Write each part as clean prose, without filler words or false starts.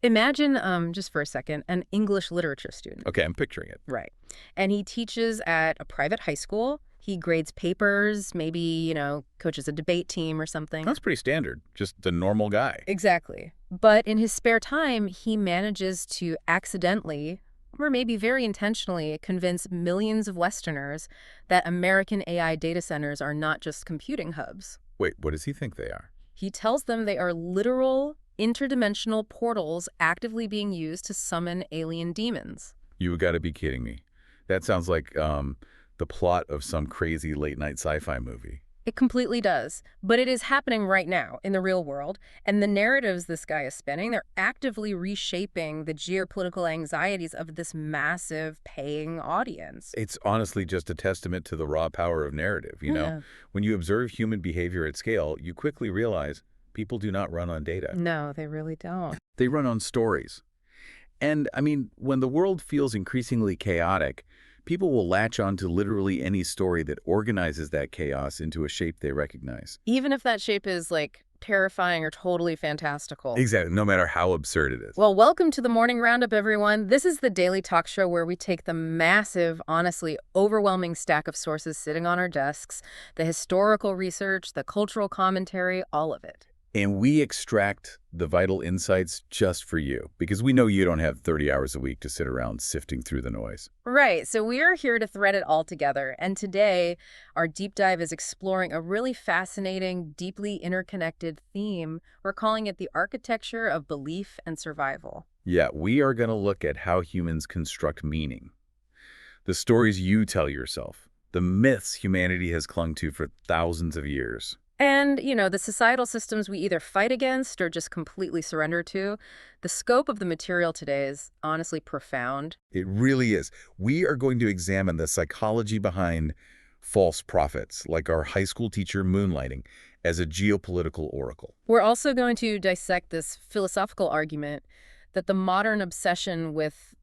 Imagine, just for a second, an English literature student. Okay, I'm picturing it. Right. And he teaches at a private high school. He grades papers, maybe, coaches a debate team or something. That's pretty standard. Just a normal guy. Exactly. But in his spare time, he manages to accidentally, or maybe very intentionally, convince millions of Westerners that American AI data centers are not just computing hubs. Wait, what does he think they are? He tells them they are literal, interdimensional portals actively being used to summon alien demons. You got to be kidding me. That sounds like the plot of some crazy late-night sci-fi movie. It completely does. But it is happening right now in the real world, and the narratives this guy is spinning, they're actively reshaping the geopolitical anxieties of this massive paying audience. It's honestly just a testament to the raw power of narrative, you know? Yeah. When you observe human behavior at scale, you quickly realize people do not run on data. No, they really don't. They run on stories. And, I mean, when the world feels increasingly chaotic, people will latch on to literally any story that organizes that chaos into a shape they recognize. Even if that shape is, terrifying or totally fantastical. Exactly, no matter how absurd it is. Well, welcome to the Morning Roundup, everyone. This is the daily talk show where we take the massive, honestly overwhelming stack of sources sitting on our desks, the historical research, the cultural commentary, all of it. And we extract the vital insights just for you, because we know you don't have 30 hours a week to sit around sifting through the noise. Right, so we are here to thread it all together. And today, our deep dive is exploring a really fascinating, deeply interconnected theme. We're calling it the architecture of belief and survival. Yeah, we are going to look at how humans construct meaning. The stories you tell yourself, the myths humanity has clung to for thousands of years. And, the societal systems we either fight against or just completely surrender to. The scope of the material today is honestly profound. It really is. We are going to examine the psychology behind false prophets, like our high school teacher moonlighting as a geopolitical oracle. We're also going to dissect this philosophical argument that the modern obsession with,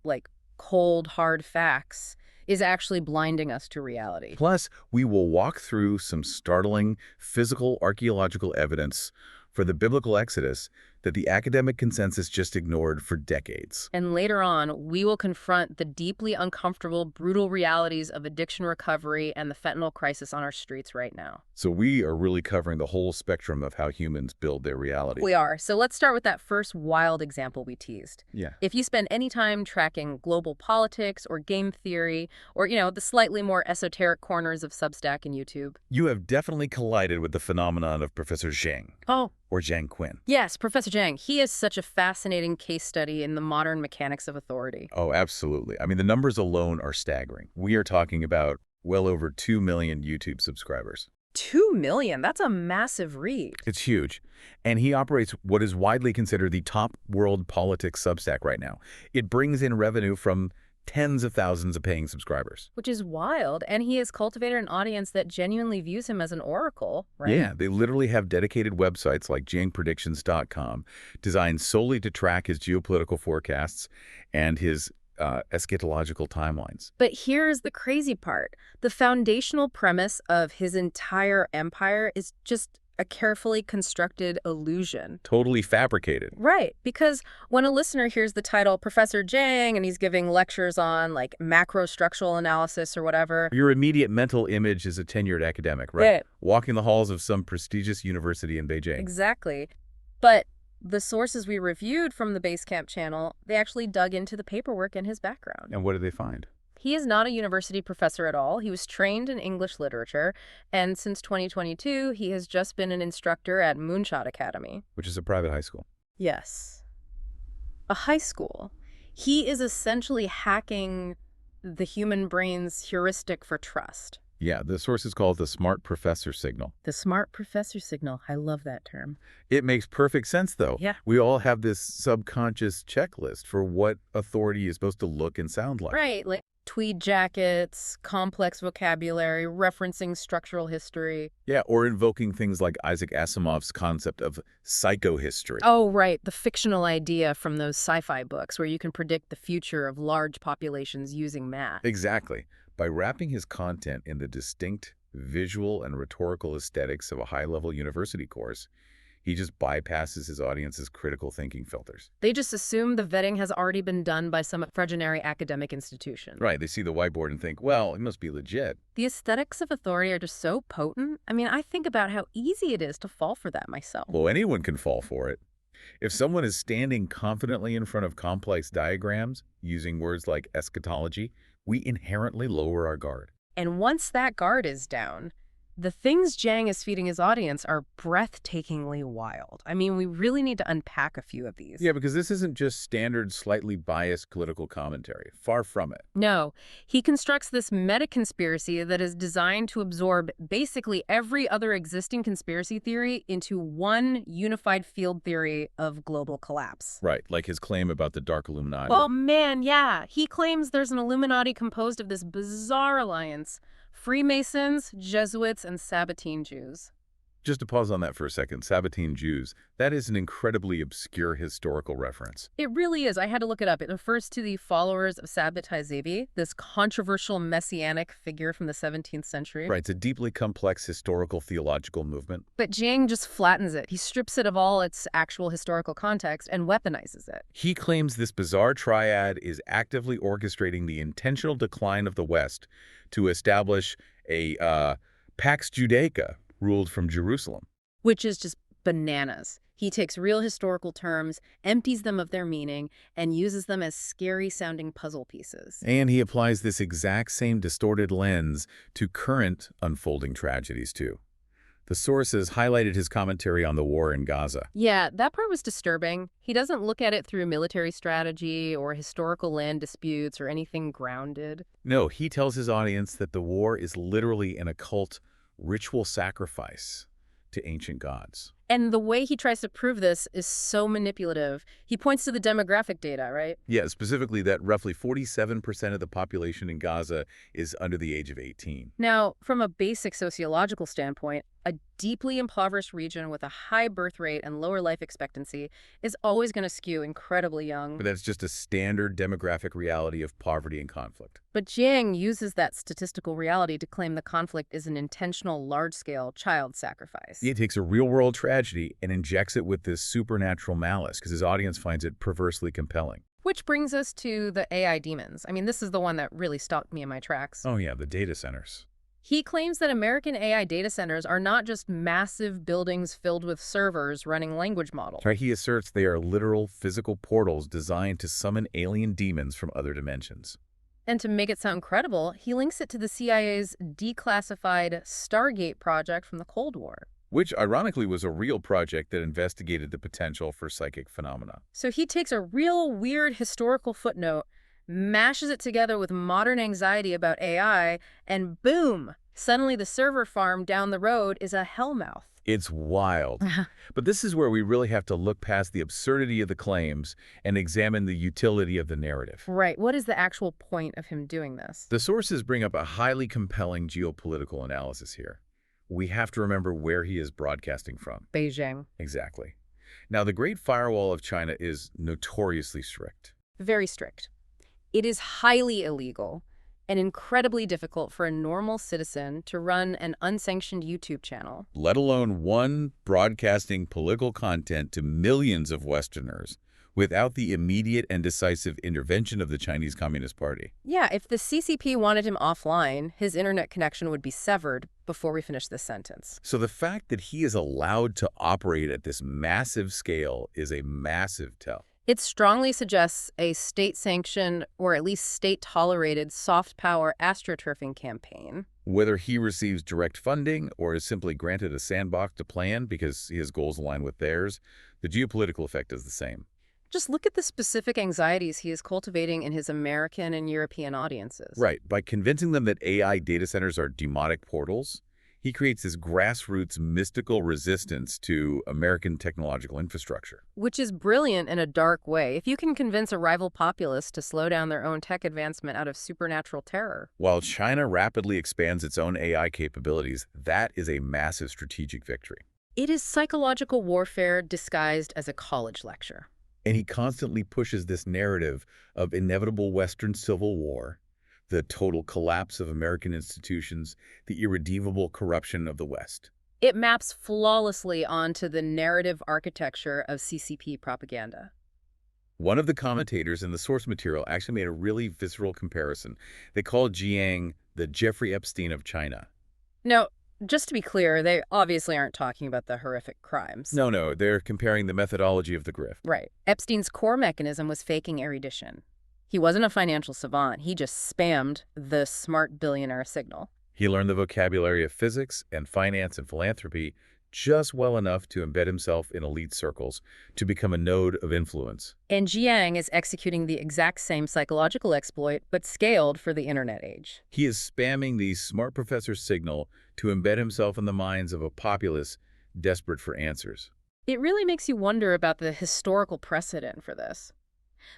cold, hard facts is actually blinding us to reality. Plus, we will walk through some startling physical archaeological evidence for the biblical Exodus that the academic consensus just ignored for decades. And later on, we will confront the deeply uncomfortable, brutal realities of addiction recovery and the fentanyl crisis on our streets right now. So we are really covering the whole spectrum of how humans build their reality. We are. So let's start with that first wild example we teased. Yeah. If you spend any time tracking global politics or game theory or, the slightly more esoteric corners of Substack and YouTube. You have definitely collided with the phenomenon of Professor Jiang. Oh. Or Jiang Quinn. Yes, Professor Jiang. He is such a fascinating case study in the modern mechanics of authority. Oh, absolutely. I mean, the numbers alone are staggering. We are talking about well over 2 million YouTube subscribers. 2 million? That's a massive reach. It's huge. And he operates what is widely considered the top world politics Substack right now. It brings in revenue from tens of thousands of paying subscribers. Which is wild, and he has cultivated an audience that genuinely views him as an oracle, right? Yeah, they literally have dedicated websites like jiangpredictions.com designed solely to track his geopolitical forecasts and his eschatological timelines. But here's the crazy part. The foundational premise of his entire empire is just a carefully constructed illusion. Totally fabricated. Right, because when a listener hears the title Professor Jiang and he's giving lectures on macro structural analysis or whatever, your immediate mental image is a tenured academic, right? Yeah. Walking the halls of some prestigious university in Beijing. Exactly. But the sources we reviewed from the Basecamp channel, they actually dug into the paperwork and his background. And what did they find? He is not a university professor at all. He was trained in English literature, and since 2022, he has just been an instructor at Moonshot Academy. Which is a private high school. Yes. A high school. He is essentially hacking the human brain's heuristic for trust. Yeah, the source is called the smart professor signal. The smart professor signal. I love that term. It makes perfect sense, though. Yeah. We all have this subconscious checklist for what authority is supposed to look and sound like. Right, tweed jackets, complex vocabulary, referencing structural history. Yeah, or invoking things like Isaac Asimov's concept of psychohistory. Oh, right, the fictional idea from those sci-fi books where you can predict the future of large populations using math. Exactly. By wrapping his content in the distinct visual and rhetorical aesthetics of a high-level university course, He just bypasses his audience's critical thinking filters. They just assume the vetting has already been done by some fregenary academic institution. Right, they see the whiteboard and think, well, it must be legit. The aesthetics of authority are just so potent. I mean, I think about how easy it is to fall for that myself. Well, anyone can fall for it. If someone is standing confidently in front of complex diagrams, using words like eschatology, we inherently lower our guard. And once that guard is down, the things Jiang is feeding his audience are breathtakingly wild. I mean, we really need to unpack a few of these. Yeah, because this isn't just standard, slightly biased political commentary. Far from it. No, he constructs this meta-conspiracy that is designed to absorb basically every other existing conspiracy theory into one unified field theory of global collapse. Right, like his claim about the Dark Illuminati. Oh man, yeah. He claims there's an Illuminati composed of this bizarre alliance: Freemasons, Jesuits, and Sabbatine Jews. Just to pause on that for a second, Sabbatine Jews, that is an incredibly obscure historical reference. It really is. I had to look it up. It refers to the followers of Sabbatai Zevi, this controversial messianic figure from the 17th century. Right, it's a deeply complex historical theological movement. But Jiang just flattens it. He strips it of all its actual historical context and weaponizes it. He claims this bizarre triad is actively orchestrating the intentional decline of the West to establish a Pax Judaica ruled from Jerusalem. Which is just bananas. He takes real historical terms, empties them of their meaning, and uses them as scary-sounding puzzle pieces. And he applies this exact same distorted lens to current unfolding tragedies, too. The sources highlighted his commentary on the war in Gaza. Yeah, that part was disturbing. He doesn't look at it through military strategy or historical land disputes or anything grounded. No, he tells his audience that the war is literally an occult ritual sacrifice to ancient gods. And the way he tries to prove this is so manipulative. He points to the demographic data, right? Yeah, specifically that roughly 47% of the population in Gaza is under the age of 18. Now, from a basic sociological standpoint, a deeply impoverished region with a high birth rate and lower life expectancy is always going to skew incredibly young. But that's just a standard demographic reality of poverty and conflict. But Jiang uses that statistical reality to claim the conflict is an intentional, large-scale child sacrifice. He takes a real-world tragedy and injects it with this supernatural malice because his audience finds it perversely compelling. Which brings us to the AI demons. I mean, this is the one that really stopped me in my tracks. Oh yeah, the data centers. He claims that American AI data centers are not just massive buildings filled with servers running language models. Right, he asserts they are literal physical portals designed to summon alien demons from other dimensions. And to make it sound credible, he links it to the CIA's declassified Stargate project from the Cold War. Which, ironically, was a real project that investigated the potential for psychic phenomena. So he takes a real weird historical footnote, mashes it together with modern anxiety about AI, and boom! Suddenly the server farm down the road is a hellmouth. It's wild. But this is where we really have to look past the absurdity of the claims and examine the utility of the narrative. Right. What is the actual point of him doing this? The sources bring up a highly compelling geopolitical analysis here. We have to remember where he is broadcasting from. Beijing. Exactly. Now, the Great Firewall of China is notoriously strict. Very strict. It is highly illegal and incredibly difficult for a normal citizen to run an unsanctioned YouTube channel. Let alone one broadcasting political content to millions of Westerners without the immediate and decisive intervention of the Chinese Communist Party. Yeah, if the CCP wanted him offline, his internet connection would be severed before we finish this sentence. So the fact that he is allowed to operate at this massive scale is a massive tell. It strongly suggests a state-sanctioned, or at least state-tolerated, soft power astroturfing campaign. Whether he receives direct funding or is simply granted a sandbox to plan because his goals align with theirs, the geopolitical effect is the same. Just look at the specific anxieties he is cultivating in his American and European audiences. Right. By convincing them that AI data centers are demonic portals, he creates this grassroots mystical resistance to American technological infrastructure. Which is brilliant in a dark way. If you can convince a rival populace to slow down their own tech advancement out of supernatural terror. While China rapidly expands its own AI capabilities, that is a massive strategic victory. It is psychological warfare disguised as a college lecture. And he constantly pushes this narrative of inevitable Western civil war, the total collapse of American institutions, the irredeemable corruption of the West. It maps flawlessly onto the narrative architecture of CCP propaganda. One of the commentators in the source material actually made a really visceral comparison. They called Jiang the Jeffrey Epstein of China. Now, just to be clear, they obviously aren't talking about the horrific crimes. No, no, they're comparing the methodology of the grift. Right. Epstein's core mechanism was faking erudition. He wasn't a financial savant. He just spammed the smart billionaire signal. He learned the vocabulary of physics and finance and philanthropy just well enough to embed himself in elite circles, to become a node of influence. And Jiang is executing the exact same psychological exploit, but scaled for the internet age. He is spamming the smart professor's signal to embed himself in the minds of a populace desperate for answers. It really makes you wonder about the historical precedent for this.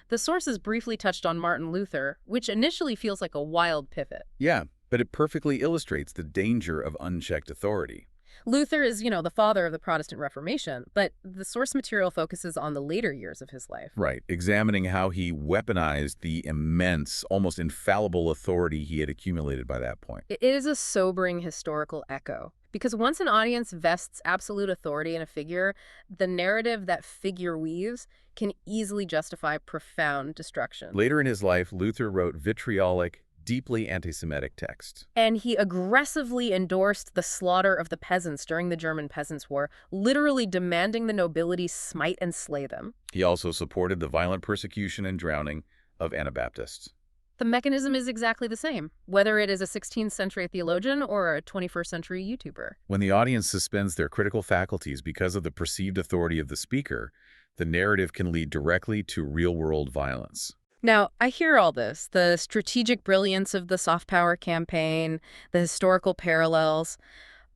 The sources briefly touched on Martin Luther, which initially feels like a wild pivot. Yeah, but it perfectly illustrates the danger of unchecked authority. Luther is, the father of the Protestant Reformation, but the source material focuses on the later years of his life. Right, examining how he weaponized the immense, almost infallible authority he had accumulated by that point. It is a sobering historical echo, because once an audience vests absolute authority in a figure, the narrative that figure weaves can easily justify profound destruction. Later in his life, Luther wrote vitriolic, deeply anti-Semitic texts. And he aggressively endorsed the slaughter of the peasants during the German Peasants' War, literally demanding the nobility smite and slay them. He also supported the violent persecution and drowning of Anabaptists. The mechanism is exactly the same, whether it is a 16th century theologian or a 21st century YouTuber. When the audience suspends their critical faculties because of the perceived authority of the speaker, the narrative can lead directly to real-world violence. Now, I hear all this, the strategic brilliance of the soft power campaign, the historical parallels,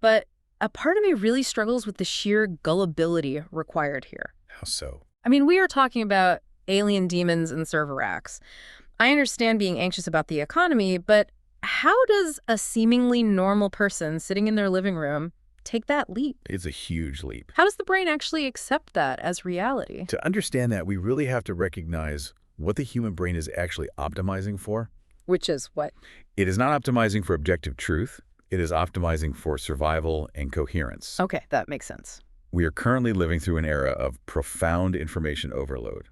but a part of me really struggles with the sheer gullibility required here. How so? I mean, we are talking about alien demons and server racks. I understand being anxious about the economy, but how does a seemingly normal person sitting in their living room take that leap? It's a huge leap. How does the brain actually accept that as reality? To understand that, we really have to recognize what the human brain is actually optimizing for. Which is what? It is not optimizing for objective truth. It is optimizing for survival and coherence. Okay, that makes sense. We are currently living through an era of profound information overload.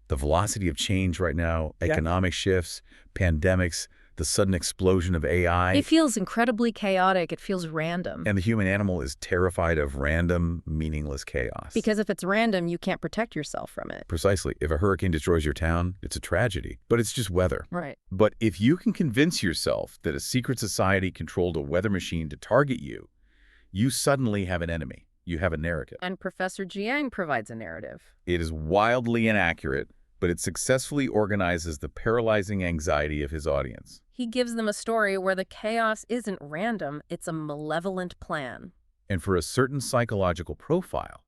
The velocity of change right now, economic shifts, pandemics, the sudden explosion of AI. It feels incredibly chaotic. It feels random. And the human animal is terrified of random, meaningless chaos. Because if it's random, you can't protect yourself from it. Precisely. If a hurricane destroys your town, it's a tragedy. But it's just weather. Right. But if you can convince yourself that a secret society controlled a weather machine to target you, you suddenly have an enemy. You have a narrative. And Professor Jiang provides a narrative. It is wildly inaccurate, but it successfully organizes the paralyzing anxiety of his audience. He gives them a story where the chaos isn't random, it's a malevolent plan. And for a certain psychological profile,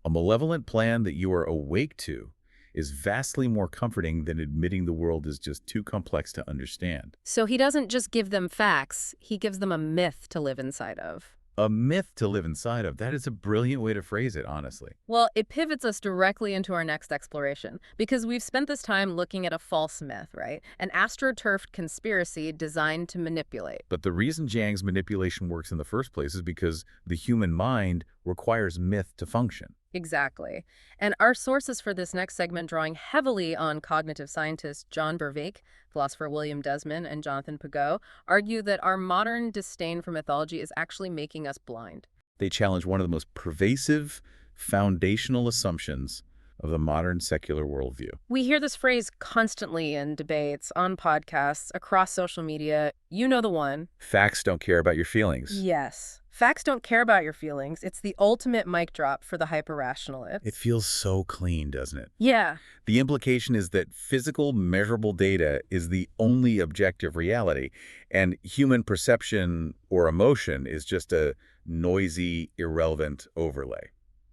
a malevolent plan that you are awake to is vastly more comforting than admitting the world is just too complex to understand. So he doesn't just give them facts, he gives them a myth to live inside of. A myth to live inside of. That is a brilliant way to phrase it, honestly. Well, it pivots us directly into our next exploration, because we've spent this time looking at a false myth, right? An astroturfed conspiracy designed to manipulate. But the reason Jiang's manipulation works in the first place is because the human mind requires myth to function. Exactly. And our sources for this next segment, drawing heavily on cognitive scientists John Vervaeke, philosopher William Desmond, and Jonathan Pigou, argue that our modern disdain for mythology is actually making us blind. They challenge one of the most pervasive, foundational assumptions of the modern secular worldview. We hear this phrase constantly in debates, on podcasts, across social media. You know the one. Facts don't care about your feelings. Yes. Facts don't care about your feelings. It's the ultimate mic drop for the hyper-rationalist. It feels so clean, doesn't it? Yeah. The implication is that physical, measurable data is the only objective reality, and human perception or emotion is just a noisy, irrelevant overlay.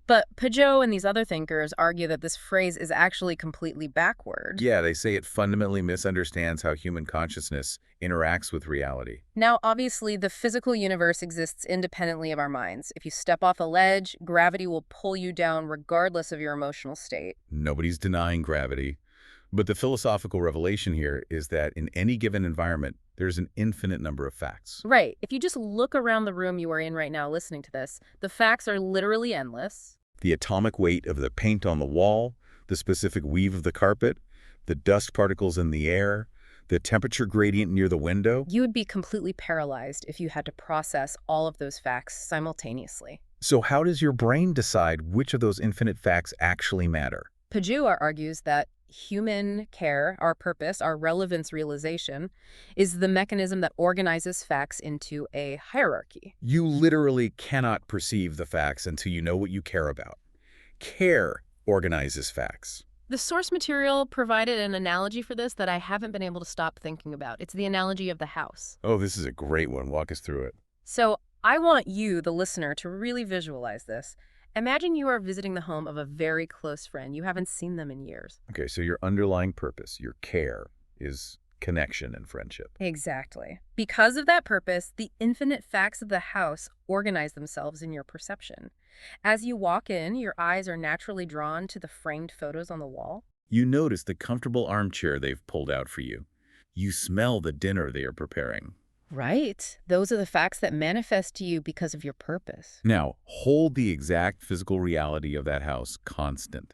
But Pigou and these other thinkers argue that this phrase is actually completely backward. Yeah, they say it fundamentally misunderstands how human consciousness interacts with reality. Now, obviously, the physical universe exists independently of our minds. If you step off a ledge, gravity will pull you down regardless of your emotional state. Nobody's denying gravity. But the philosophical revelation here is that in any given environment, there's an infinite number of facts. Right. If you just look around the room you are in right now listening to this, the facts are literally endless. The atomic weight of the paint on the wall, the specific weave of the carpet, the dust particles in the air, the temperature gradient near the window. You would be completely paralyzed if you had to process all of those facts simultaneously. So how does your brain decide which of those infinite facts actually matter? Pajua argues that human care, our purpose, our relevance realization, is the mechanism that organizes facts into a hierarchy. You literally cannot perceive the facts until you know what you care about. Care organizes facts. The source material provided an analogy for this that I haven't been able to stop thinking about. It's the analogy of the house. Oh, this is a great one. Walk us through it. So I want you, the listener, to really visualize this. Imagine you are visiting the home of a very close friend. You haven't seen them in years. Okay, so your underlying purpose, your care, is connection and friendship. Exactly. Because of that purpose, the infinite facts of the house organize themselves in your perception. As you walk in, your eyes are naturally drawn to the framed photos on the wall. You notice the comfortable armchair they've pulled out for you. You smell the dinner they are preparing. Right. Those are the facts that manifest to you because of your purpose. Now, hold the exact physical reality of that house constant.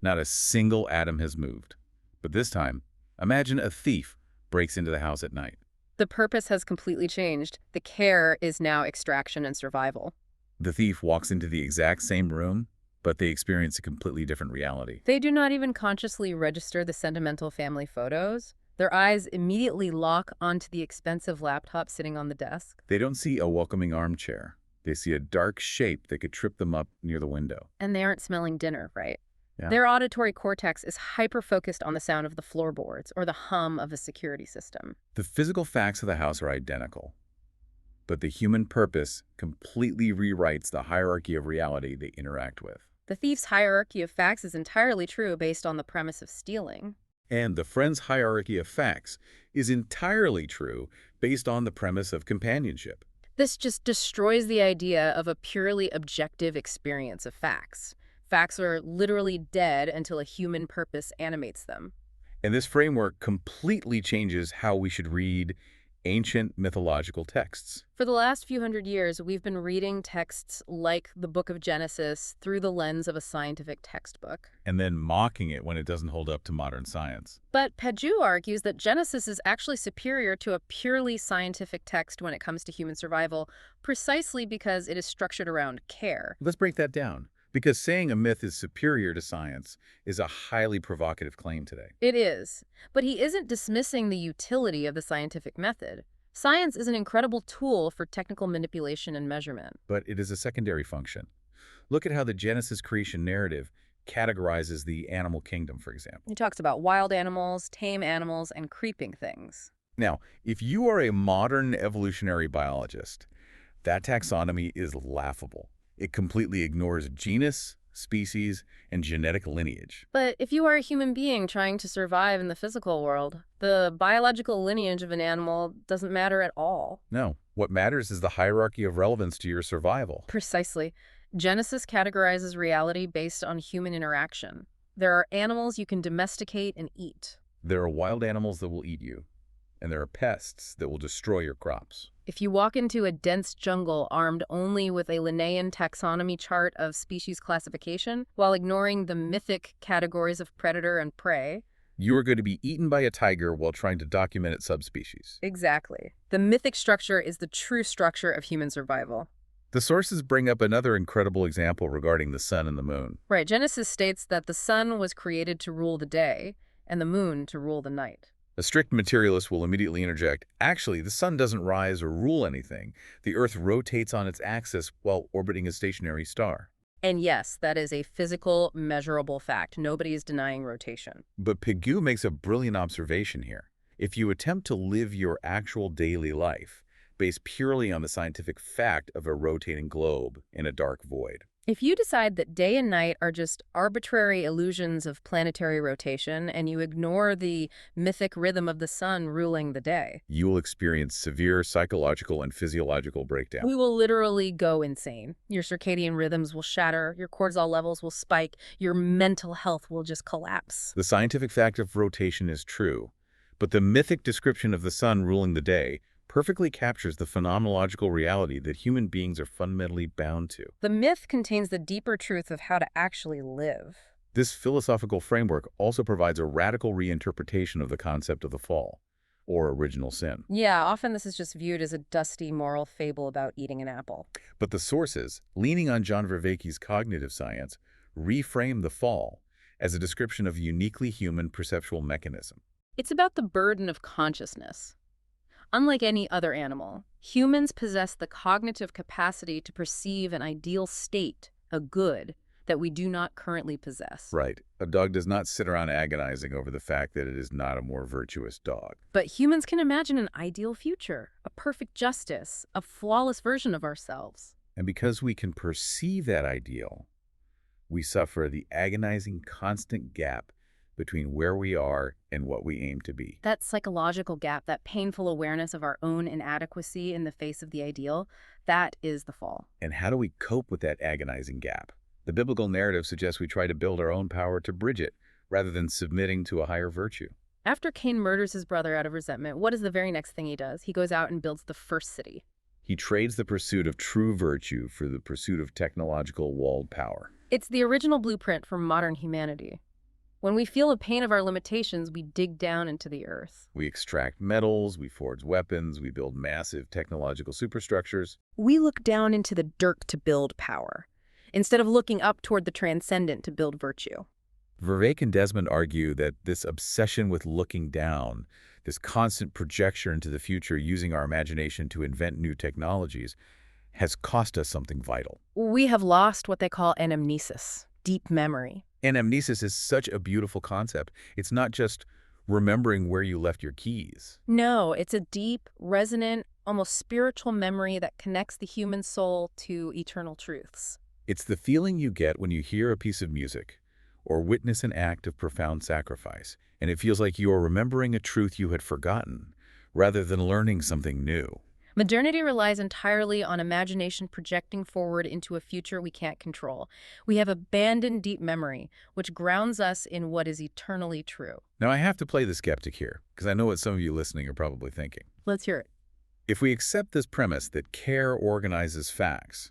Not a single atom has moved. But this time, imagine a thief breaks into the house at night. The purpose has completely changed. The care is now extraction and survival. The thief walks into the exact same room, but they experience a completely different reality. They do not even consciously register the sentimental family photos. Their eyes immediately lock onto the expensive laptop sitting on the desk. They don't see a welcoming armchair. They see a dark shape that could trip them up near the window. And they aren't smelling dinner, right? Yeah. Their auditory cortex is hyper-focused on the sound of the floorboards or the hum of the security system. The physical facts of the house are identical, but the human purpose completely rewrites the hierarchy of reality they interact with. The thief's hierarchy of facts is entirely true based on the premise of stealing. And the friend's hierarchy of facts is entirely true based on the premise of companionship. This just destroys the idea of a purely objective experience of facts. Facts are literally dead until a human purpose animates them. And this framework completely changes how we should read ancient mythological texts. For the last few hundred years, we've been reading texts like the Book of Genesis through the lens of a scientific textbook. And then mocking it when it doesn't hold up to modern science. But Paju argues that Genesis is actually superior to a purely scientific text when it comes to human survival, precisely because it is structured around care. Let's break that down. Because saying a myth is superior to science is a highly provocative claim today. It is. But he isn't dismissing the utility of the scientific method. Science is an incredible tool for technical manipulation and measurement. But it is a secondary function. Look at how the Genesis creation narrative categorizes the animal kingdom, for example. He talks about wild animals, tame animals, and creeping things. Now, if you are a modern evolutionary biologist, that taxonomy is laughable. It completely ignores genus, species, and genetic lineage. But if you are a human being trying to survive in the physical world, the biological lineage of an animal doesn't matter at all. No, what matters is the hierarchy of relevance to your survival. Precisely. Genesis categorizes reality based on human interaction. There are animals you can domesticate and eat. There are wild animals that will eat you, and there are pests that will destroy your crops. If you walk into a dense jungle armed only with a Linnaean taxonomy chart of species classification, while ignoring the mythic categories of predator and prey, You are going to be eaten by a tiger while trying to document its subspecies. exactly. The mythic structure is the true structure of human survival. The sources bring up another incredible example regarding the sun and the moon. Right, Genesis states that the sun was created to rule the day and the moon to rule the night. A strict materialist will immediately interject, actually, the sun doesn't rise or rule anything. The Earth rotates on its axis while orbiting a stationary star. And yes, that is a physical, measurable fact. Nobody is denying rotation. But Pigou makes a brilliant observation here. If you attempt to live your actual daily life based purely on the scientific fact of a rotating globe in a dark void, If you decide that day and night are just arbitrary illusions of planetary rotation and you ignore the mythic rhythm of the sun ruling the day, You will experience severe psychological and physiological breakdown. we will literally go insane. Your circadian rhythms will shatter, your cortisol levels will spike, your mental health will just collapse. The scientific fact of rotation is true, but the mythic description of the sun ruling the day perfectly captures the phenomenological reality that human beings are fundamentally bound to. The myth contains the deeper truth of how to actually live. This philosophical framework also provides a radical reinterpretation of the concept of the fall, or original sin. Yeah, often this is just viewed as a dusty moral fable about eating an apple. But the sources, leaning on John Vervaeke's cognitive science, reframe the fall as a description of a uniquely human perceptual mechanism. It's about the burden of consciousness. Unlike any other animal, humans possess the cognitive capacity to perceive an ideal state, a good, that we do not currently possess. Right. A dog does not sit around agonizing over the fact that it is not a more virtuous dog. But humans can imagine an ideal future, a perfect justice, a flawless version of ourselves. And because we can perceive that ideal, we suffer the agonizing constant gap between where we are and what we aim to be. That psychological gap, that painful awareness of our own inadequacy in the face of the ideal, that is the fall. And how do we cope with that agonizing gap? The biblical narrative suggests we try to build our own power to bridge it, rather than submitting to a higher virtue. After Cain murders his brother out of resentment, what is the very next thing he does? He goes out and builds the first city. He trades the pursuit of true virtue for the pursuit of technological walled power. It's the original blueprint for modern humanity. When we feel the pain of our limitations, we dig down into the earth. We extract metals, we forge weapons, we build massive technological superstructures. We look down into the dirt to build power, instead of looking up toward the transcendent to build virtue. Vervaeke and Desmond argue that this obsession with looking down, this constant projection into the future using our imagination to invent new technologies, has cost us something vital. We have lost what they call anamnesis, deep memory. Anamnesis is such a beautiful concept. It's not just remembering where you left your keys. No, it's a deep, resonant, almost spiritual memory that connects the human soul to eternal truths. It's the feeling you get when you hear a piece of music or witness an act of profound sacrifice, and it feels like you are remembering a truth you had forgotten, rather than learning something new. Modernity relies entirely on imagination projecting forward into a future we can't control. We have abandoned deep memory, which grounds us in what is eternally true. Now, I have to play the skeptic here, because I know what some of you listening are probably thinking. Let's hear it. If we accept this premise that care organizes facts,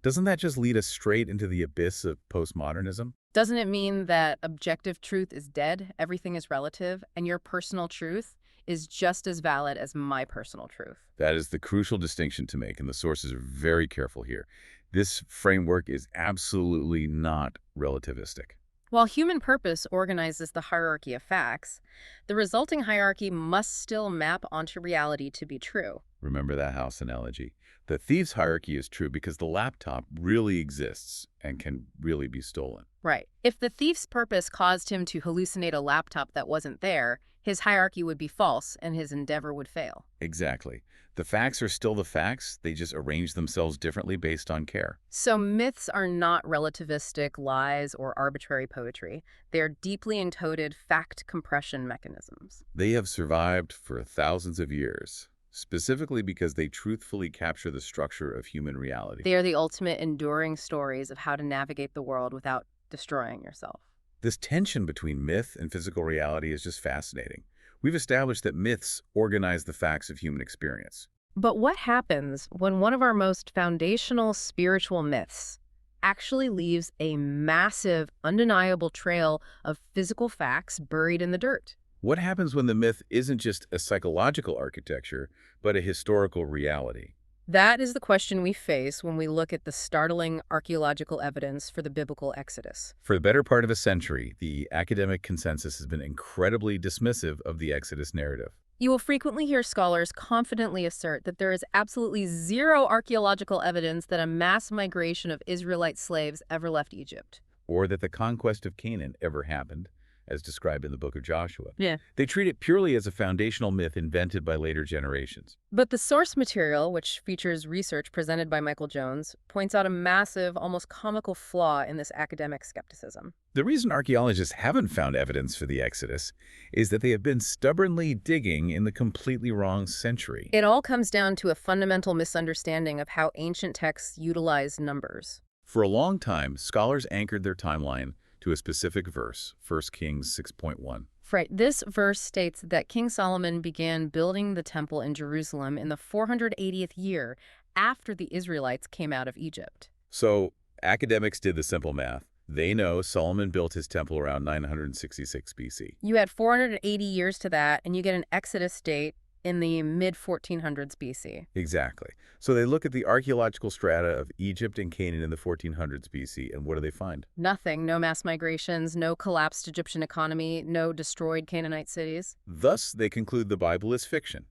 doesn't that just lead us straight into the abyss of postmodernism? Doesn't it mean that objective truth is dead, everything is relative, and your personal truth is just as valid as my personal truth? That is the crucial distinction to make, and the sources are very careful here. This framework is absolutely not relativistic. While human purpose organizes the hierarchy of facts, the resulting hierarchy must still map onto reality to be true. Remember that house analogy. The thief's hierarchy is true because the laptop really exists and can really be stolen. Right. If the thief's purpose caused him to hallucinate a laptop that wasn't there, his hierarchy would be false and his endeavor would fail. Exactly. The facts are still the facts, they just arrange themselves differently based on care. So myths are not relativistic lies or arbitrary poetry. They're deeply encoded fact compression mechanisms. They have survived for thousands of years, specifically because they truthfully capture the structure of human reality. They are the ultimate enduring stories of how to navigate the world without destroying yourself. This tension between myth and physical reality is just fascinating. We've established that myths organize the facts of human experience. But what happens when one of our most foundational spiritual myths actually leaves a massive, undeniable trail of physical facts buried in the dirt? What happens when the myth isn't just a psychological architecture, but a historical reality? That is the question we face when we look at the startling archaeological evidence for the biblical Exodus. For the better part of a century, the academic consensus has been incredibly dismissive of the Exodus narrative. You will frequently hear scholars confidently assert that there is absolutely zero archaeological evidence that a mass migration of Israelite slaves ever left Egypt. Or that the conquest of Canaan ever happened, as described in the book of Joshua. Yeah. They treat it purely as a foundational myth invented by later generations. But the source material, which features research presented by Michael Jones, points out a massive, almost comical flaw in this academic skepticism. The reason archaeologists haven't found evidence for the Exodus is that they have been stubbornly digging in the completely wrong century. It all comes down to a fundamental misunderstanding of how ancient texts utilize numbers. For a long time, scholars anchored their timeline to a specific verse, 1 Kings 6.1. Right. This verse states that King Solomon began building the temple in Jerusalem in the 480th year after the Israelites came out of Egypt. So academics did the simple math. They know Solomon built his temple around 966 BC. You add 480 years to that, and you get an Exodus date in the mid-1400s BC. Exactly. So they look at the archaeological strata of Egypt and Canaan in the 1400s BC, and what do they find? Nothing. No mass migrations, no collapsed Egyptian economy, no destroyed Canaanite cities. Thus, they conclude the Bible is fiction.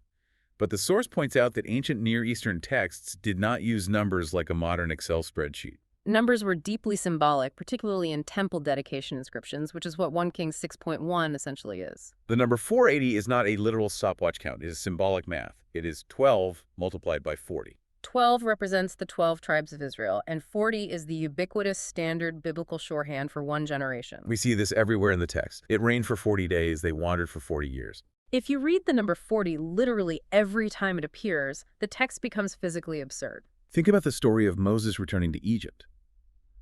But the source points out that ancient Near Eastern texts did not use numbers like a modern Excel spreadsheet. Numbers were deeply symbolic, particularly in temple dedication inscriptions, which is what 1 Kings 6.1 essentially is. The number 480 is not a literal stopwatch count. It is symbolic math. It is 12 multiplied by 40. 12 represents the 12 tribes of Israel, and 40 is the ubiquitous standard biblical shorthand for one generation. We see this everywhere in the text. It rained for 40 days. They wandered for 40 years. If you read the number 40 literally every time it appears, the text becomes physically absurd. Think about the story of Moses returning to Egypt.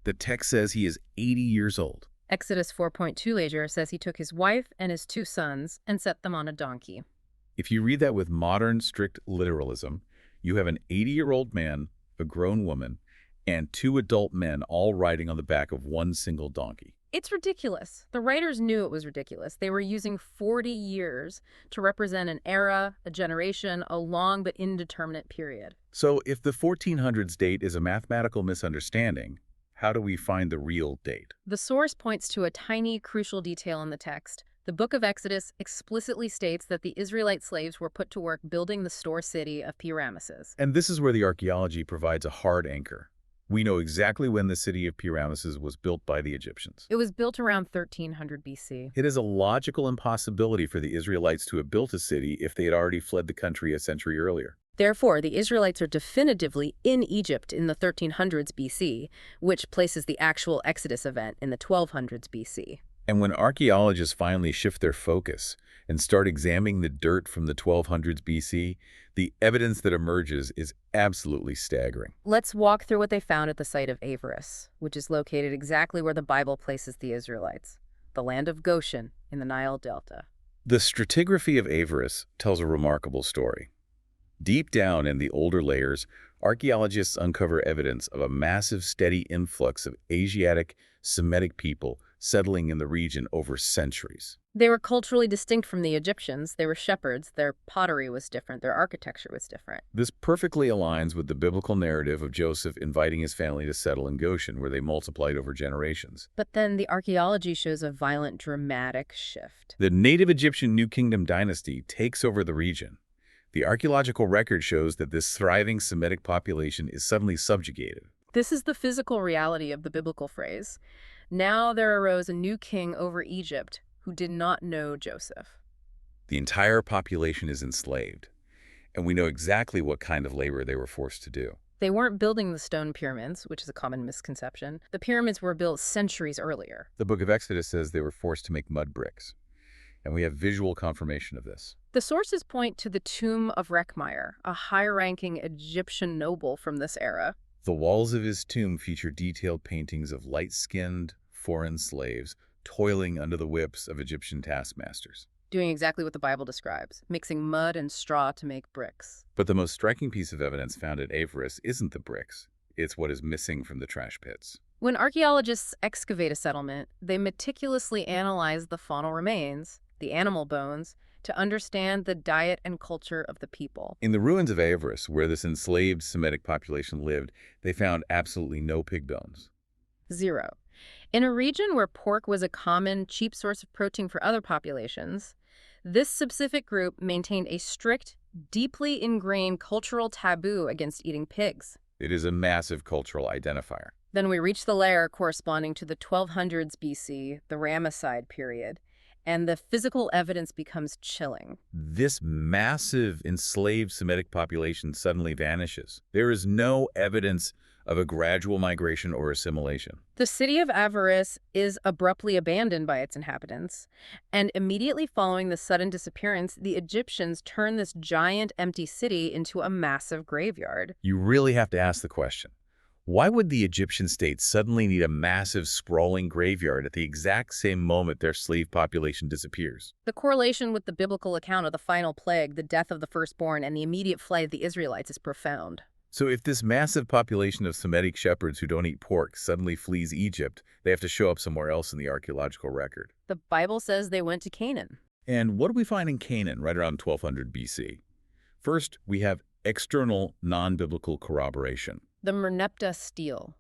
The text says he is 80 years old. Exodus 4.2 later says he took his wife and his 2 sons and set them on a donkey. If you read that with modern, strict literalism, you have an 80-year-old man, a grown woman, and 2 adult men all riding on the back of one single donkey. It's ridiculous. The writers knew it was ridiculous. They were using 40 years to represent an era, a generation, a long but indeterminate period. So if the 1400s date is a mathematical misunderstanding, how do we find the real date? The source points to a tiny, crucial detail in the text. The book of Exodus explicitly states that the Israelite slaves were put to work building the store city of Pi-Ramesses. And this is where the archaeology provides a hard anchor. We know exactly when the city of Pi-Ramesses was built by the Egyptians. It was built around 1300 BC. It is a logical impossibility for the Israelites to have built a city if they had already fled the country a century earlier. Therefore, the Israelites are definitively in Egypt in the 1300s BC, which places the actual Exodus event in the 1200s BC. And when archaeologists finally shift their focus and start examining the dirt from the 1200s BC, the evidence that emerges is absolutely staggering. Let's walk through what they found at the site of Avaris, which is located exactly where the Bible places the Israelites, the land of Goshen in the Nile Delta. The stratigraphy of Avaris tells a remarkable story. Deep down in the older layers, archaeologists uncover evidence of a massive, steady influx of Asiatic, Semitic people settling in the region over centuries. They were culturally distinct from the Egyptians. They were shepherds. Their pottery was different. Their architecture was different. This perfectly aligns with the biblical narrative of Joseph inviting his family to settle in Goshen, where they multiplied over generations. But then the archaeology shows a violent, dramatic shift. The native Egyptian New Kingdom dynasty takes over the region. The archaeological record shows that this thriving Semitic population is suddenly subjugated. This is the physical reality of the biblical phrase. Now there arose a new king over Egypt who did not know Joseph. The entire population is enslaved, and we know exactly what kind of labor they were forced to do. They weren't building the stone pyramids, which is a common misconception. The pyramids were built centuries earlier. The book of Exodus says they were forced to make mud bricks, and we have visual confirmation of this. The sources point to the tomb of Rekhmire, a high-ranking Egyptian noble from this era. The walls of his tomb feature detailed paintings of light-skinned foreign slaves toiling under the whips of Egyptian taskmasters. Doing exactly what the Bible describes, mixing mud and straw to make bricks. But the most striking piece of evidence found at Avaris isn't the bricks. It's what is missing from the trash pits. When archaeologists excavate a settlement, they meticulously analyze the faunal remains, the animal bones, to understand the diet and culture of the people. In the ruins of Avaris, where this enslaved Semitic population lived, they found absolutely no pig bones. 0. In a region where pork was a common, cheap source of protein for other populations, this specific group maintained a strict, deeply ingrained cultural taboo against eating pigs. It is a massive cultural identifier. Then we reach the layer corresponding to the 1200s BC, the Ramesside period, and the physical evidence becomes chilling. This massive enslaved Semitic population suddenly vanishes. There is no evidence of a gradual migration or assimilation. The city of Avaris is abruptly abandoned by its inhabitants, and immediately following the sudden disappearance, the Egyptians turn this giant empty city into a massive graveyard. You really have to ask the question, why would the Egyptian state suddenly need a massive, sprawling graveyard at the exact same moment their slave population disappears? The correlation with the biblical account of the final plague, the death of the firstborn, and the immediate flight of the Israelites is profound. So if this massive population of Semitic shepherds who don't eat pork suddenly flees Egypt, they have to show up somewhere else in the archaeological record. The Bible says they went to Canaan. And what do we find in Canaan right around 1200 BC? First, we have external, non-biblical corroboration. The Merneptah stele.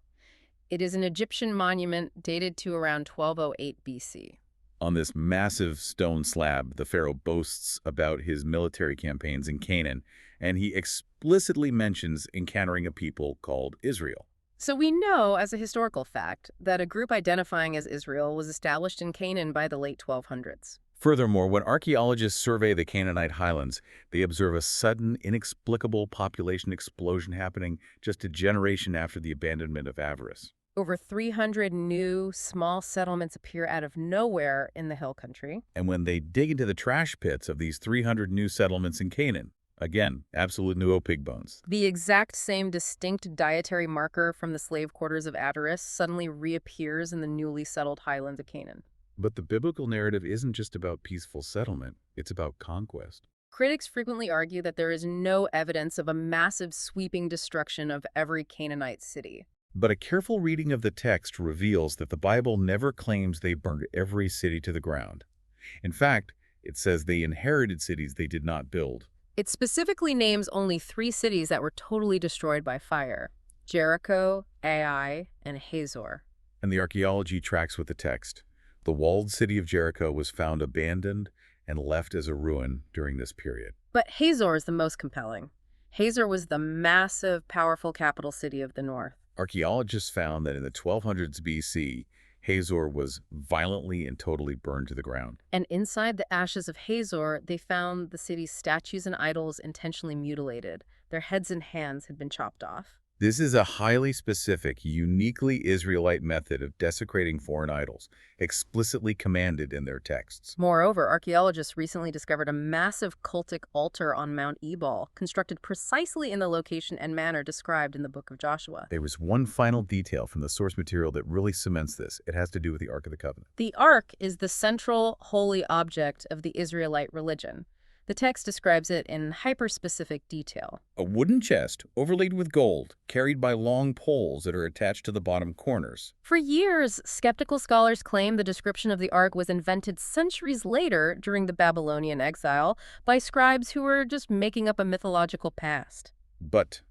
It is an Egyptian monument dated to around 1208 BC. On this massive stone slab, the pharaoh boasts about his military campaigns in Canaan, and he explicitly mentions encountering a people called Israel. So we know, as a historical fact, that a group identifying as Israel was established in Canaan by the late 1200s. Furthermore, when archaeologists survey the Canaanite highlands, they observe a sudden, inexplicable population explosion happening just a generation after the abandonment of Avaris. Over 300 new, small settlements appear out of nowhere in the hill country. And when they dig into the trash pits of these 300 new settlements in Canaan, again, absolute nuo pig bones. The exact same distinct dietary marker from the slave quarters of Avaris suddenly reappears in the newly settled highlands of Canaan. But the biblical narrative isn't just about peaceful settlement, it's about conquest. Critics frequently argue that there is no evidence of a massive sweeping destruction of every Canaanite city. But a careful reading of the text reveals that the Bible never claims they burned every city to the ground. In fact, it says they inherited cities they did not build. It specifically names only 3 cities that were totally destroyed by fire: Jericho, Ai, and Hazor. And the archaeology tracks with the text. The walled city of Jericho was found abandoned and left as a ruin during this period. But Hazor is the most compelling. Hazor was the massive, powerful capital city of the north. Archaeologists found that in the 1200s BC, Hazor was violently and totally burned to the ground. And inside the ashes of Hazor, they found the city's statues and idols intentionally mutilated. Their heads and hands had been chopped off. This is a highly specific, uniquely Israelite method of desecrating foreign idols, explicitly commanded in their texts. Moreover, archaeologists recently discovered a massive cultic altar on Mount Ebal, constructed precisely in the location and manner described in the Book of Joshua. There was one final detail from the source material that really cements this. It has to do with the Ark of the Covenant. The Ark is the central holy object of the Israelite religion. The text describes it in hyper-specific detail. A wooden chest overlaid with gold, carried by long poles that are attached to the bottom corners. For years, skeptical scholars claim the description of the Ark was invented centuries later during the Babylonian exile by scribes who were just making up a mythological past. But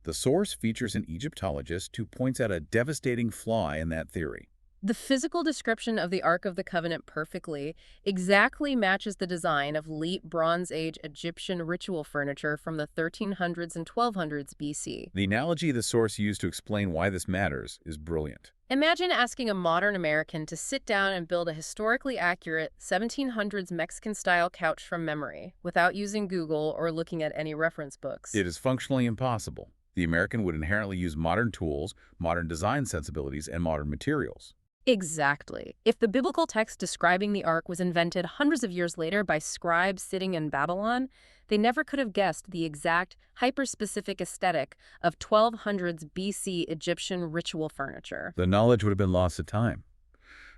the source features an Egyptologist who points out a devastating flaw in that theory. The physical description of the Ark of the Covenant perfectly, exactly matches the design of late Bronze Age Egyptian ritual furniture from the 1300s and 1200s BC. The analogy the source used to explain why this matters is brilliant. Imagine asking a modern American to sit down and build a historically accurate 1700s Mexican-style couch from memory without using Google or looking at any reference books. It is functionally impossible. The American would inherently use modern tools, modern design sensibilities, and modern materials. Exactly. If the biblical text describing the Ark was invented hundreds of years later by scribes sitting in Babylon, they never could have guessed the exact, hyper-specific aesthetic of 1200s BC Egyptian ritual furniture. The knowledge would have been lost to time.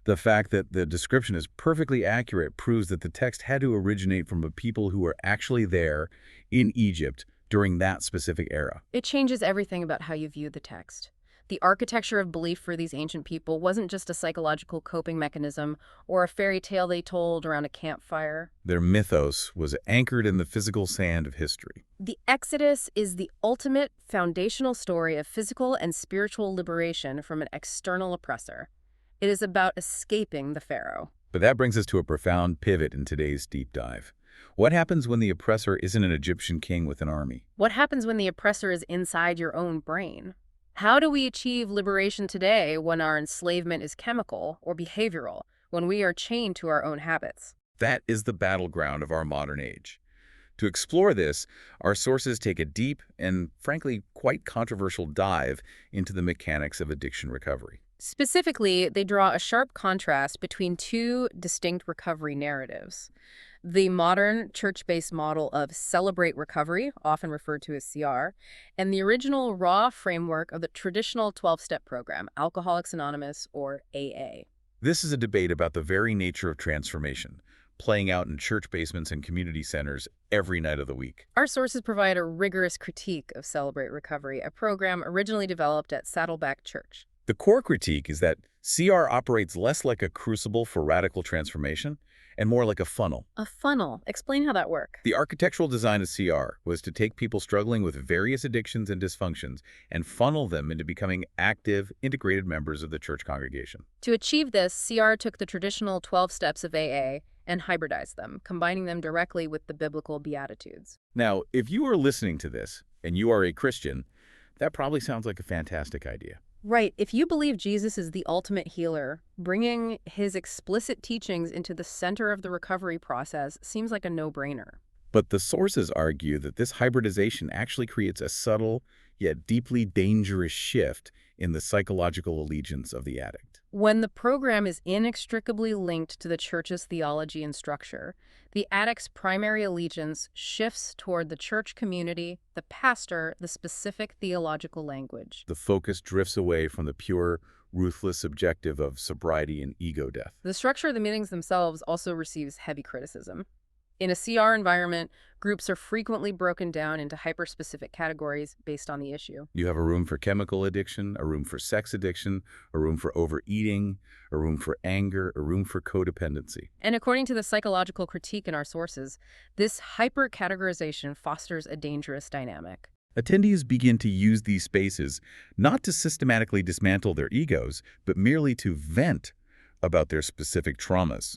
The fact that the description is perfectly accurate proves that the text had to originate from a people who were actually there in Egypt during that specific era. It changes everything about how you view the text. The architecture of belief for these ancient people wasn't just a psychological coping mechanism or a fairy tale they told around a campfire. Their mythos was anchored in the physical sand of history. The Exodus is the ultimate foundational story of physical and spiritual liberation from an external oppressor. It is about escaping the Pharaoh. But that brings us to a profound pivot in today's deep dive. What happens when the oppressor isn't an Egyptian king with an army? What happens when the oppressor is inside your own brain? How do we achieve liberation today when our enslavement is chemical or behavioral, when we are chained to our own habits? That is the battleground of our modern age. To explore this, our sources take a deep and, frankly, quite controversial dive into the mechanics of addiction recovery. Specifically, they draw a sharp contrast between two distinct recovery narratives. The modern church-based model of celebrate recovery, often referred to as CR, and the original raw framework of the traditional 12-step program, Alcoholics Anonymous or AA. This is a debate about the very nature of transformation, playing out in church basements and community centers every night of the week. Our sources provide a rigorous critique of Celebrate Recovery, a program originally developed at Saddleback Church. The core critique is that CR operates less like a crucible for radical transformation and more like a funnel. A funnel. Explain how that works. The architectural design of CR was to take people struggling with various addictions and dysfunctions and funnel them into becoming active, integrated members of the church congregation. To achieve this, CR took the traditional 12 steps of AA and hybridized them, combining them directly with the biblical Beatitudes. Now, if you are listening to this and you are a Christian, that probably sounds like a fantastic idea. Right. If you believe Jesus is the ultimate healer, bringing his explicit teachings into the center of the recovery process seems like a no-brainer. But the sources argue that this hybridization actually creates a subtle yet deeply dangerous shift in the psychological allegiance of the addict. When the program is inextricably linked to the church's theology and structure, the addict's primary allegiance shifts toward the church community, the pastor, the specific theological language. The focus drifts away from the pure, ruthless objective of sobriety and ego death. The structure of the meetings themselves also receives heavy criticism. In a CR environment, groups are frequently broken down into hyper-specific categories based on the issue. You have a room for chemical addiction, a room for sex addiction, a room for overeating, a room for anger, a room for codependency. And according to the psychological critique in our sources, this hyper-categorization fosters a dangerous dynamic. Attendees begin to use these spaces not to systematically dismantle their egos, but merely to vent about their specific traumas.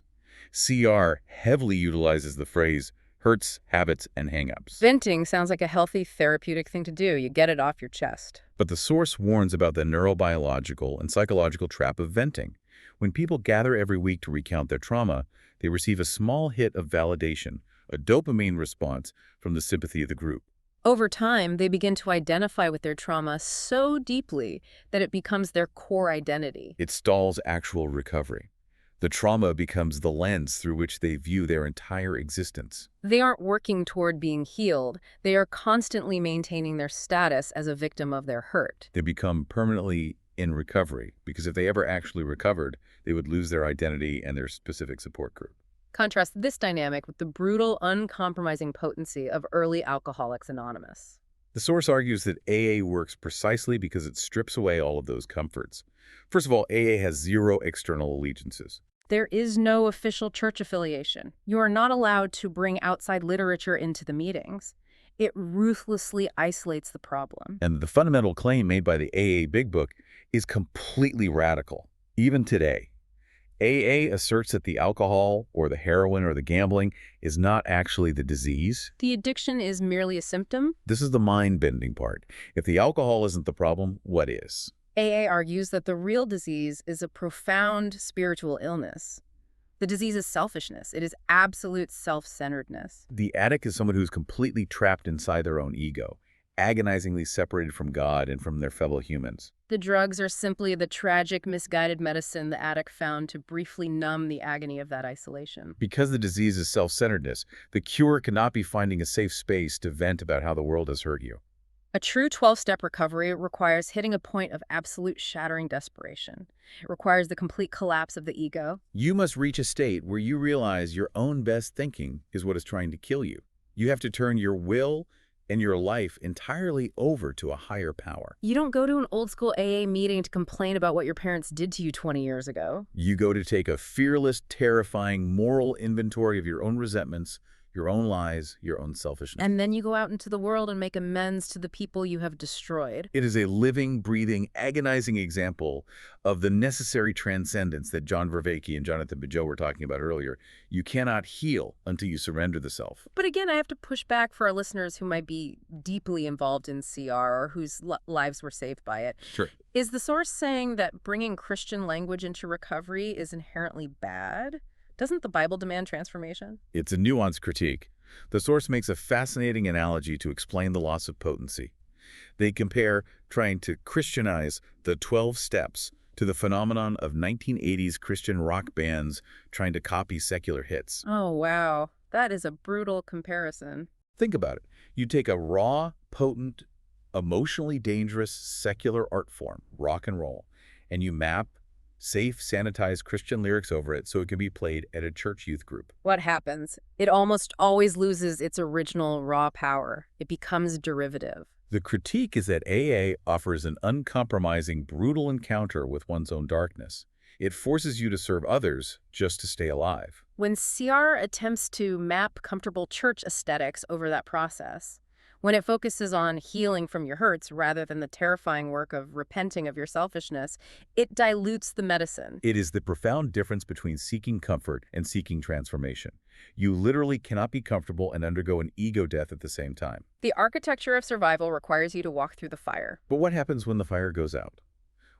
CR heavily utilizes the phrase hurts, habits, and hang-ups. Venting sounds like a healthy therapeutic thing to do. You get it off your chest. But the source warns about the neurobiological and psychological trap of venting. When people gather every week to recount their trauma, they receive a small hit of validation, a dopamine response from the sympathy of the group. Over time, they begin to identify with their trauma so deeply that it becomes their core identity. It stalls actual recovery. The trauma becomes the lens through which they view their entire existence. They aren't working toward being healed. They are constantly maintaining their status as a victim of their hurt. They become permanently in recovery, because if they ever actually recovered, they would lose their identity and their specific support group. Contrast this dynamic with the brutal, uncompromising potency of early Alcoholics Anonymous. The source argues that AA works precisely because it strips away all of those comforts. First of all, AA has zero external allegiances. There is no official church affiliation. You are not allowed to bring outside literature into the meetings. It ruthlessly isolates the problem. And the fundamental claim made by the AA Big Book is completely radical. Even today, AA asserts that the alcohol or the heroin or the gambling is not actually the disease. The addiction is merely a symptom. This is the mind-bending part. If the alcohol isn't the problem, what is? AA argues that the real disease is a profound spiritual illness. The disease is selfishness. It is absolute self-centeredness. The addict is someone who's completely trapped inside their own ego, agonizingly separated from God and from their fellow humans. The drugs are simply the tragic, misguided medicine the addict found to briefly numb the agony of that isolation. Because the disease is self-centeredness, the cure cannot be finding a safe space to vent about how the world has hurt you. A true 12-step recovery requires hitting a point of absolute shattering desperation. It requires the complete collapse of the ego. You must reach a state where you realize your own best thinking is what is trying to kill you. You have to turn your will and your life entirely over to a higher power. You don't go to an old-school AA meeting to complain about what your parents did to you 20 years ago. You go to take a fearless, terrifying moral inventory of your own resentments, your own lies, your own selfishness. And then you go out into the world and make amends to the people you have destroyed. It is a living, breathing, agonizing example of the necessary transcendence that John Vervaeke and Jonathan Bijou were talking about earlier. You cannot heal until you surrender the self. But again, I have to push back for our listeners who might be deeply involved in CR or whose lives were saved by it. Sure. Is the source saying that bringing Christian language into recovery is inherently bad? Doesn't the Bible demand transformation? It's a nuanced critique. The source makes a fascinating analogy to explain the loss of potency. They compare trying to Christianize the 12 steps to the phenomenon of 1980s Christian rock bands trying to copy secular hits. Oh, wow. That is a brutal comparison. Think about it. You take a raw, potent, emotionally dangerous secular art form, rock and roll, and you map safe, sanitized Christian lyrics over it so it can be played at a church youth group. What happens? It almost always loses its original raw power. It becomes derivative. The critique is that AA offers an uncompromising, brutal encounter with one's own darkness. It forces you to serve others just to stay alive. When CR attempts to map comfortable church aesthetics over that process, when it focuses on healing from your hurts rather than the terrifying work of repenting of your selfishness, it dilutes the medicine. It is the profound difference between seeking comfort and seeking transformation. You literally cannot be comfortable and undergo an ego death at the same time. The architecture of survival requires you to walk through the fire. But what happens when the fire goes out?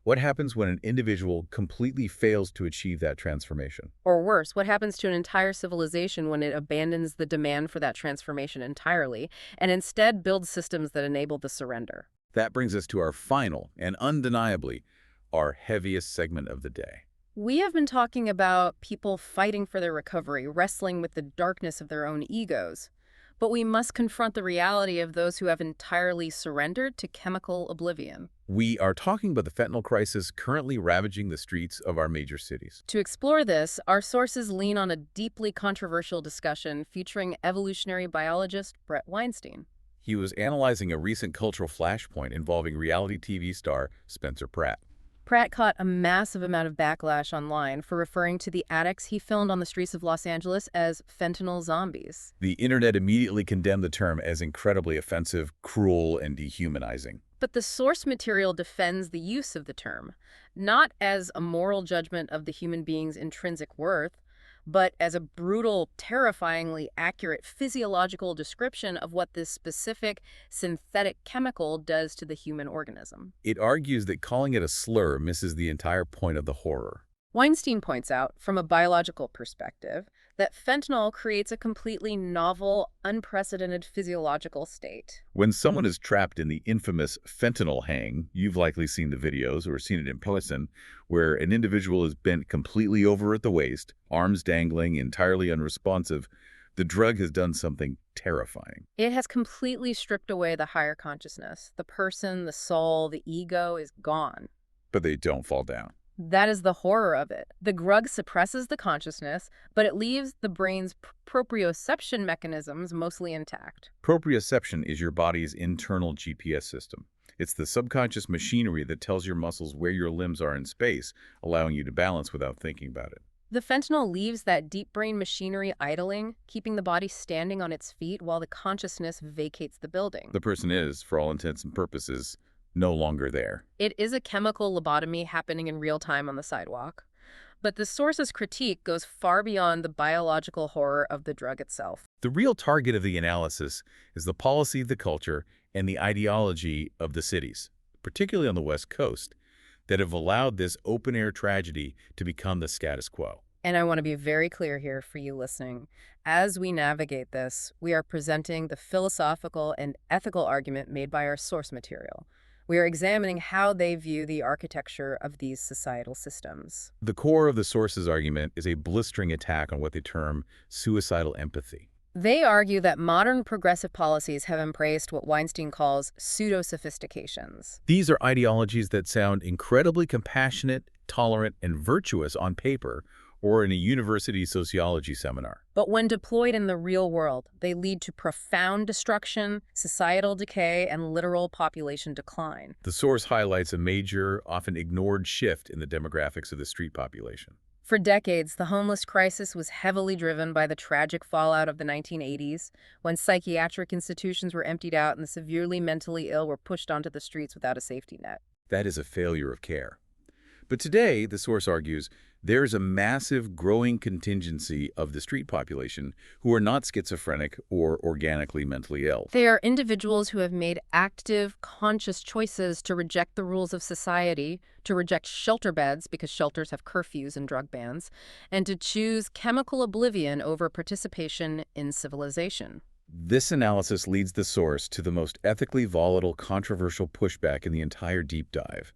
What happens when an individual completely fails to achieve that transformation? Or worse, what happens to an entire civilization when it abandons the demand for that transformation entirely and instead builds systems that enable the surrender? That brings us to our final, and undeniably, our heaviest segment of the day. We have been talking about people fighting for their recovery, wrestling with the darkness of their own egos. But we must confront the reality of those who have entirely surrendered to chemical oblivion. We are talking about the fentanyl crisis currently ravaging the streets of our major cities. To explore this, our sources lean on a deeply controversial discussion featuring evolutionary biologist Brett Weinstein. He was analyzing a recent cultural flashpoint involving reality TV star Spencer Pratt. Pratt caught a massive amount of backlash online for referring to the addicts he filmed on the streets of Los Angeles as fentanyl zombies. The internet immediately condemned the term as incredibly offensive, cruel, and dehumanizing. But the source material defends the use of the term, not as a moral judgment of the human being's intrinsic worth, but as a brutal, terrifyingly accurate physiological description of what this specific synthetic chemical does to the human organism. It argues that calling it a slur misses the entire point of the horror. Weinstein points out, from a biological perspective, that fentanyl creates a completely novel, unprecedented physiological state. When someone is trapped in the infamous fentanyl hang, you've likely seen the videos or seen it in person, where an individual is bent completely over at the waist, arms dangling, entirely unresponsive. The drug has done something terrifying. It has completely stripped away the higher consciousness. The person, the soul, the ego is gone. But they don't fall down. That is the horror of it. The drug suppresses the consciousness, but it leaves the brain's proprioception mechanisms mostly intact. Proprioception is your body's internal GPS system. It's the subconscious machinery that tells your muscles where your limbs are in space, allowing you to balance without thinking about it. The fentanyl leaves that deep brain machinery idling, keeping the body standing on its feet while the consciousness vacates the building. The person is, for all intents and purposes, no longer there. It is a chemical lobotomy happening in real time on the sidewalk. But the source's critique goes far beyond the biological horror of the drug itself. The real target of the analysis is the policy of the culture and the ideology of the cities, particularly on the West Coast, that have allowed this open-air tragedy to become the status quo. And I want to be very clear here for you listening. As we navigate this, we are presenting the philosophical and ethical argument made by our source material. We are examining how they view the architecture of these societal systems. The core of the source's argument is a blistering attack on what they term suicidal empathy. They argue that modern progressive policies have embraced what Weinstein calls pseudo-sophistications. These are ideologies that sound incredibly compassionate, tolerant, and virtuous on paper or in a university sociology seminar. But when deployed in the real world, they lead to profound destruction, societal decay, and literal population decline. The source highlights a major, often ignored shift in the demographics of the street population. For decades, the homeless crisis was heavily driven by the tragic fallout of the 1980s, when psychiatric institutions were emptied out and the severely mentally ill were pushed onto the streets without a safety net. That is a failure of care. But today, the source argues, There's a massive growing contingency of the street population who are not schizophrenic or organically mentally ill. They are individuals who have made active, conscious choices to reject the rules of society, to reject shelter beds because shelters have curfews and drug bans, and to choose chemical oblivion over participation in civilization. This analysis leads the source to the most ethically volatile, controversial pushback in the entire deep dive.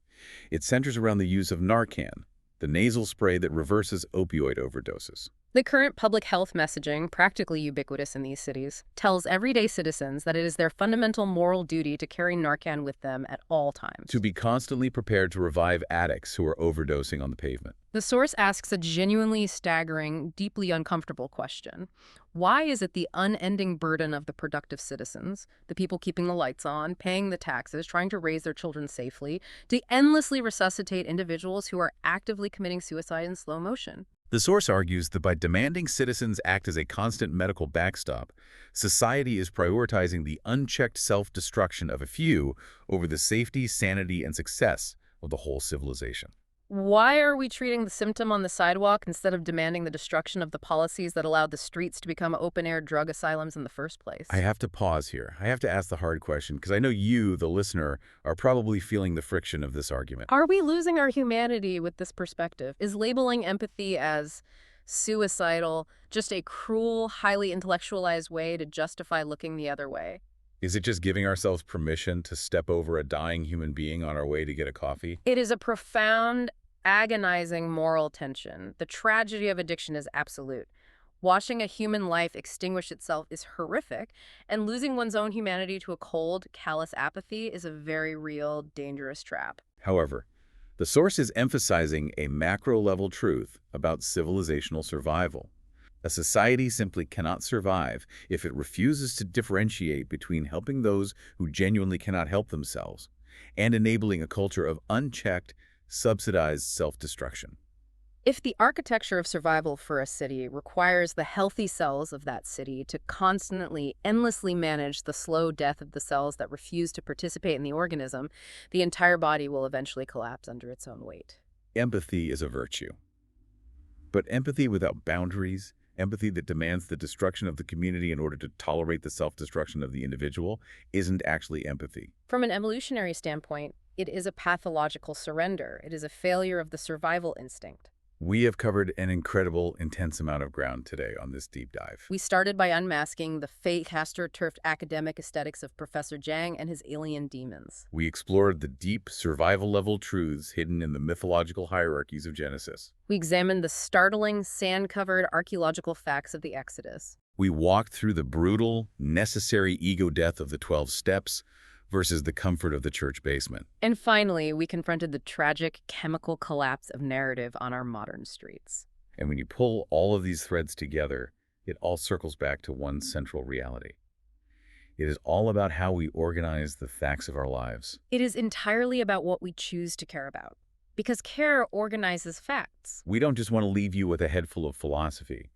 It centers around the use of Narcan, the nasal spray that reverses opioid overdoses. The current public health messaging, practically ubiquitous in these cities, tells everyday citizens that it is their fundamental moral duty to carry Narcan with them at all times. To be constantly prepared to revive addicts who are overdosing on the pavement. The source asks a genuinely staggering, deeply uncomfortable question. Why is it the unending burden of the productive citizens, the people keeping the lights on, paying the taxes, trying to raise their children safely, to endlessly resuscitate individuals who are actively committing suicide in slow motion? The source argues that by demanding citizens act as a constant medical backstop, society is prioritizing the unchecked self-destruction of a few over the safety, sanity, and success of the whole civilization. Why are we treating the symptom on the sidewalk instead of demanding the destruction of the policies that allowed the streets to become open-air drug asylums in the first place? I have to pause here. I have to ask the hard question because I know you, the listener, are probably feeling the friction of this argument. Are we losing our humanity with this perspective? Is labeling empathy as suicidal just a cruel, highly intellectualized way to justify looking the other way? Is it just giving ourselves permission to step over a dying human being on our way to get a coffee? It is a profound, agonizing moral tension. The tragedy of addiction is absolute. Watching a human life extinguish itself is horrific, and losing one's own humanity to a cold, callous apathy is a very real, dangerous trap. However, the source is emphasizing a macro-level truth about civilizational survival. A society simply cannot survive if it refuses to differentiate between helping those who genuinely cannot help themselves and enabling a culture of unchecked, subsidized self-destruction. If the architecture of survival for a city requires the healthy cells of that city to constantly, endlessly manage the slow death of the cells that refuse to participate in the organism, the entire body will eventually collapse under its own weight. Empathy is a virtue. But empathy without boundaries, empathy that demands the destruction of the community in order to tolerate the self-destruction of the individual, isn't actually empathy. From an evolutionary standpoint, it is a pathological surrender. It is a failure of the survival instinct. We have covered an incredible, intense amount of ground today on this deep dive. We started by unmasking the fake, astroturfed academic aesthetics of Professor Jiang and his alien demons. We explored the deep, survival-level truths hidden in the mythological hierarchies of Genesis. We examined the startling, sand-covered archaeological facts of the Exodus. We walked through the brutal, necessary ego death of the 12 steps versus the comfort of the church basement. And finally, we confronted the tragic chemical collapse of narrative on our modern streets. And when you pull all of these threads together, it all circles back to one central reality. It is all about how we organize the facts of our lives. It is entirely about what we choose to care about, because care organizes facts. We don't just want to leave you with a head full of philosophy.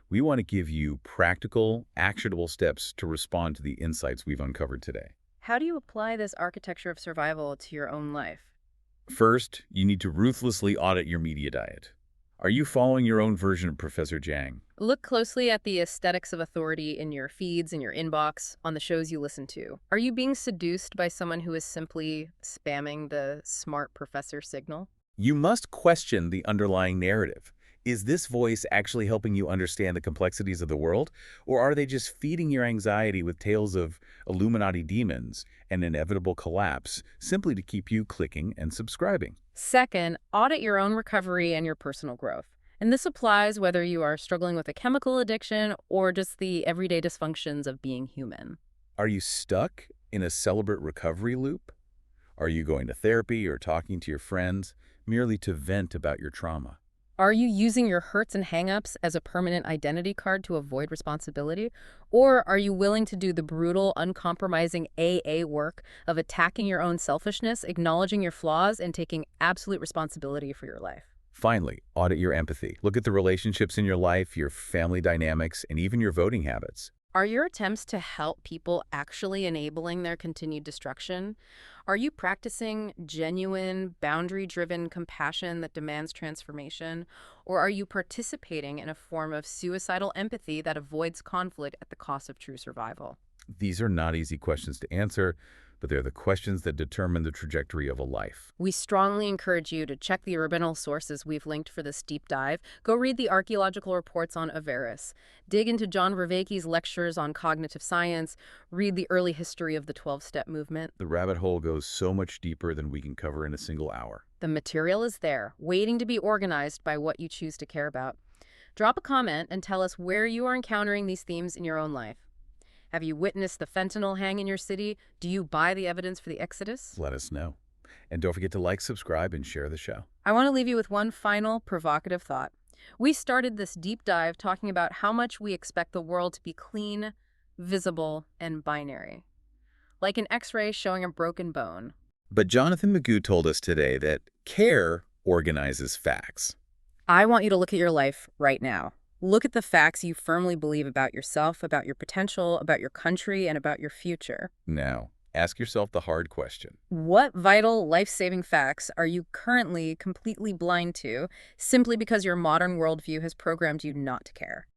We want to give you practical, actionable steps to respond to the insights we've uncovered today. How do you apply this architecture of survival to your own life? First, you need to ruthlessly audit your media diet. Are you following your own version of Professor Jiang? Look closely at the aesthetics of authority in your feeds, in your inbox, on the shows you listen to. Are you being seduced by someone who is simply spamming the smart professor signal? You must question the underlying narrative. Is this voice actually helping you understand the complexities of the world, or are they just feeding your anxiety with tales of Illuminati demons and inevitable collapse simply to keep you clicking and subscribing? Second, audit your own recovery and your personal growth. And this applies whether you are struggling with a chemical addiction or just the everyday dysfunctions of being human. Are you stuck in a celibate recovery loop? Are you going to therapy or talking to your friends merely to vent about your trauma? Are you using your hurts and hang-ups as a permanent identity card to avoid responsibility? Or are you willing to do the brutal, uncompromising AA work of attacking your own selfishness, acknowledging your flaws, and taking absolute responsibility for your life? Finally, audit your empathy. Look at the relationships in your life, your family dynamics, and even your voting habits. Are your attempts to help people actually enabling their continued destruction? Are you practicing genuine, boundary-driven compassion that demands transformation? Or are you participating in a form of suicidal empathy that avoids conflict at the cost of true survival? These are not easy questions to answer, but they're the questions that determine the trajectory of a life. We strongly encourage you to check the original sources we've linked for this deep dive. Go read the archaeological reports on Avaris. Dig into John Vervaeke's lectures on cognitive science. Read the early history of the 12-step movement. The rabbit hole goes so much deeper than we can cover in a single hour. The material is there, waiting to be organized by what you choose to care about. Drop a comment and tell us where you are encountering these themes in your own life. Have you witnessed the fentanyl hang in your city? Do you buy the evidence for the exodus? Let us know. And don't forget to like, subscribe, and share the show. I want to leave you with one final provocative thought. We started this deep dive talking about how much we expect the world to be clean, visible, and binary. Like an X-ray showing a broken bone. But Jonathan Magoo told us today that care organizes facts. I want you to look at your life right now. Look at the facts you firmly believe about yourself, about your potential, about your country, and about your future. Now, ask yourself the hard question. What vital, life-saving facts are you currently completely blind to simply because your modern worldview has programmed you not to care?